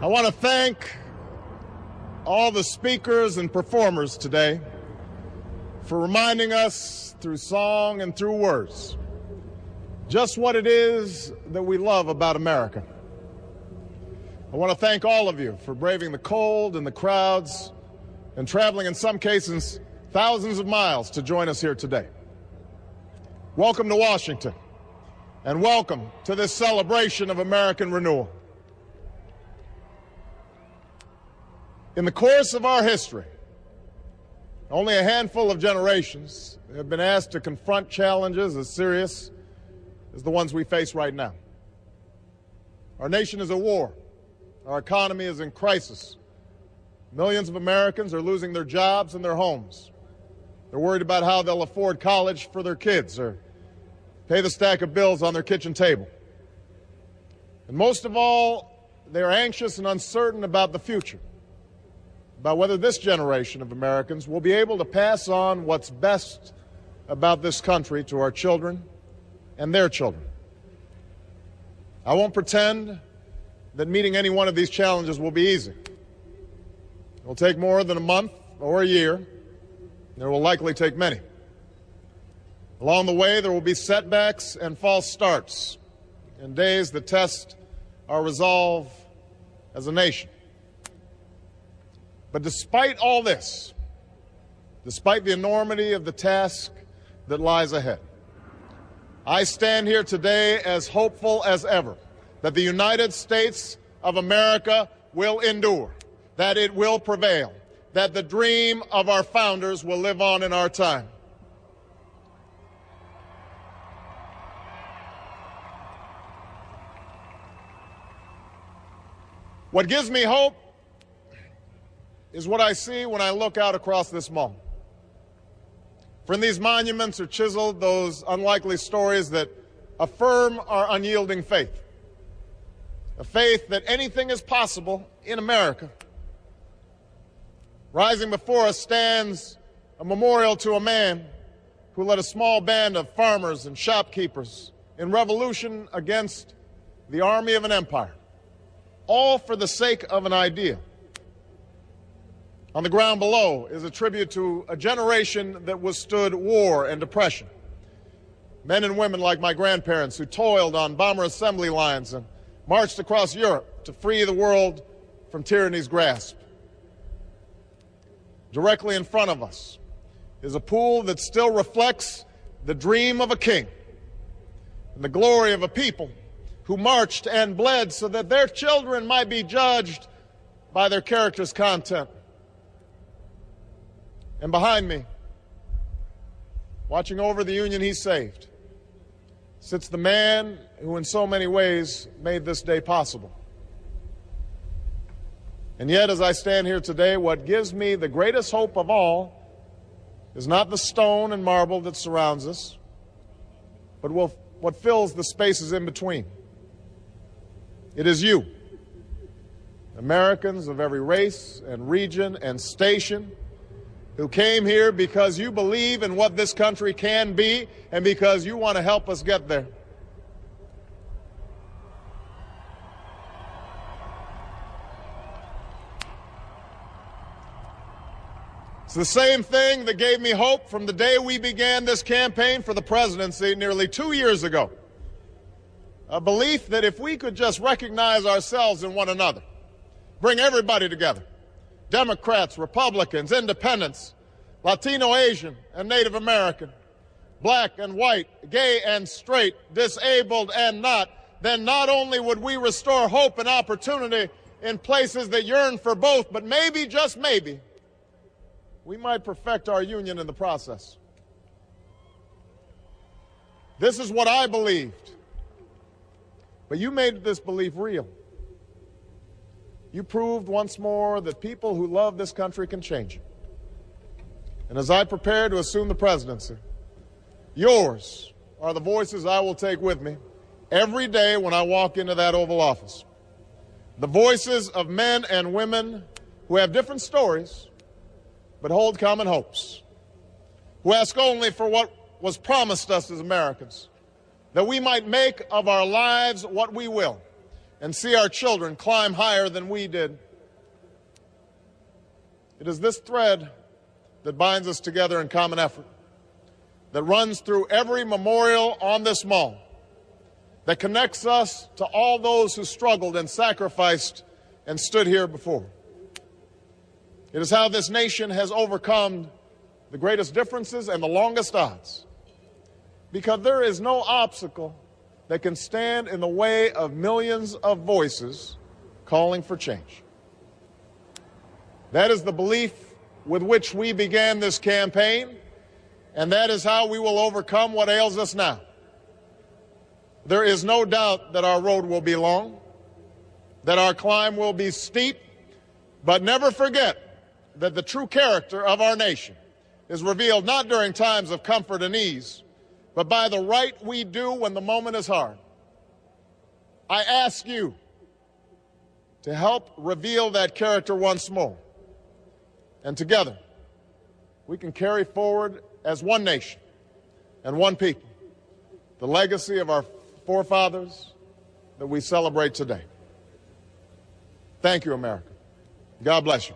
I want to thank all the speakers and performers today for reminding us through song and through words just what it is that we love about America. I want to thank all of you for braving the cold and the crowds and traveling, in some cases, thousands of miles to join us here today. Welcome to Washington, and welcome to this celebration of American renewal. In the course of our history, only a handful of generations have been asked to confront challenges as serious as the ones we face right now. Our nation is at war. Our economy is in crisis. Millions of Americans are losing their jobs and their homes. They're worried about how they'll afford college for their kids or pay the stack of bills on their kitchen table. And most of all, they're anxious and uncertain about the future, about whether this generation of Americans will be able to pass on what's best about this country to our children and their children. I won't pretend that meeting any one of these challenges will be easy. It will take more than a month or a year, and it will likely take many. Along the way, there will be setbacks and false starts, and days that test our resolve as a nation. But despite all this, despite the enormity of the task that lies ahead, I stand here today as hopeful as ever that the United States of America will endure, that it will prevail, that the dream of our founders will live on in our time. What gives me hope is what I see when I look out across this mall. For in these monuments are chiseled those unlikely stories that affirm our unyielding faith, a faith that anything is possible in America. Rising before us stands a memorial to a man who led a small band of farmers and shopkeepers in revolution against the army of an empire, all for the sake of an idea. On the ground below is a tribute to a generation that withstood war and depression. Men and women like my grandparents who toiled on bomber assembly lines and marched across Europe to free the world from tyranny's grasp. Directly in front of us is a pool that still reflects the dream of a king and the glory of a people who marched and bled so that their children might be judged by their character's content. And behind me, watching over the union he saved, sits the man who in so many ways made this day possible. And yet, as I stand here today, what gives me the greatest hope of all is not the stone and marble that surrounds us, but what fills the spaces in between. It is you, Americans of every race and region and station, who came here because you believe in what this country can be and because you want to help us get there. It's the same thing that gave me hope from the day we began this campaign for the presidency nearly 2 years ago. A belief that if we could just recognize ourselves in one another, bring everybody together, Democrats, Republicans, independents, Latino, Asian, and Native American, black and white, gay and straight, disabled and not, then not only would we restore hope and opportunity in places that yearn for both, but maybe, just maybe, we might perfect our union in the process. This is what I believed. But you made this belief real. You proved once more that people who love this country can change it. And as I prepare to assume the presidency, yours are the voices I will take with me every day when I walk into that Oval Office. The voices of men and women who have different stories, but hold common hopes, who ask only for what was promised us as Americans, that we might make of our lives what we will, and see our children climb higher than we did. It is this thread that binds us together in common effort, that runs through every memorial on this mall, that connects us to all those who struggled and sacrificed and stood here before. It is how this nation has overcome the greatest differences and the longest odds, because there is no obstacle that can stand in the way of millions of voices calling for change. That is the belief with which we began this campaign, and that is how we will overcome what ails us now. There is no doubt that our road will be long, that our climb will be steep, but never forget that the true character of our nation is revealed not during times of comfort and ease, but by the right we do when the moment is hard. I ask you to help reveal that character once more. And together, we can carry forward as one nation and one people the legacy of our forefathers that we celebrate today. Thank you, America. God bless you.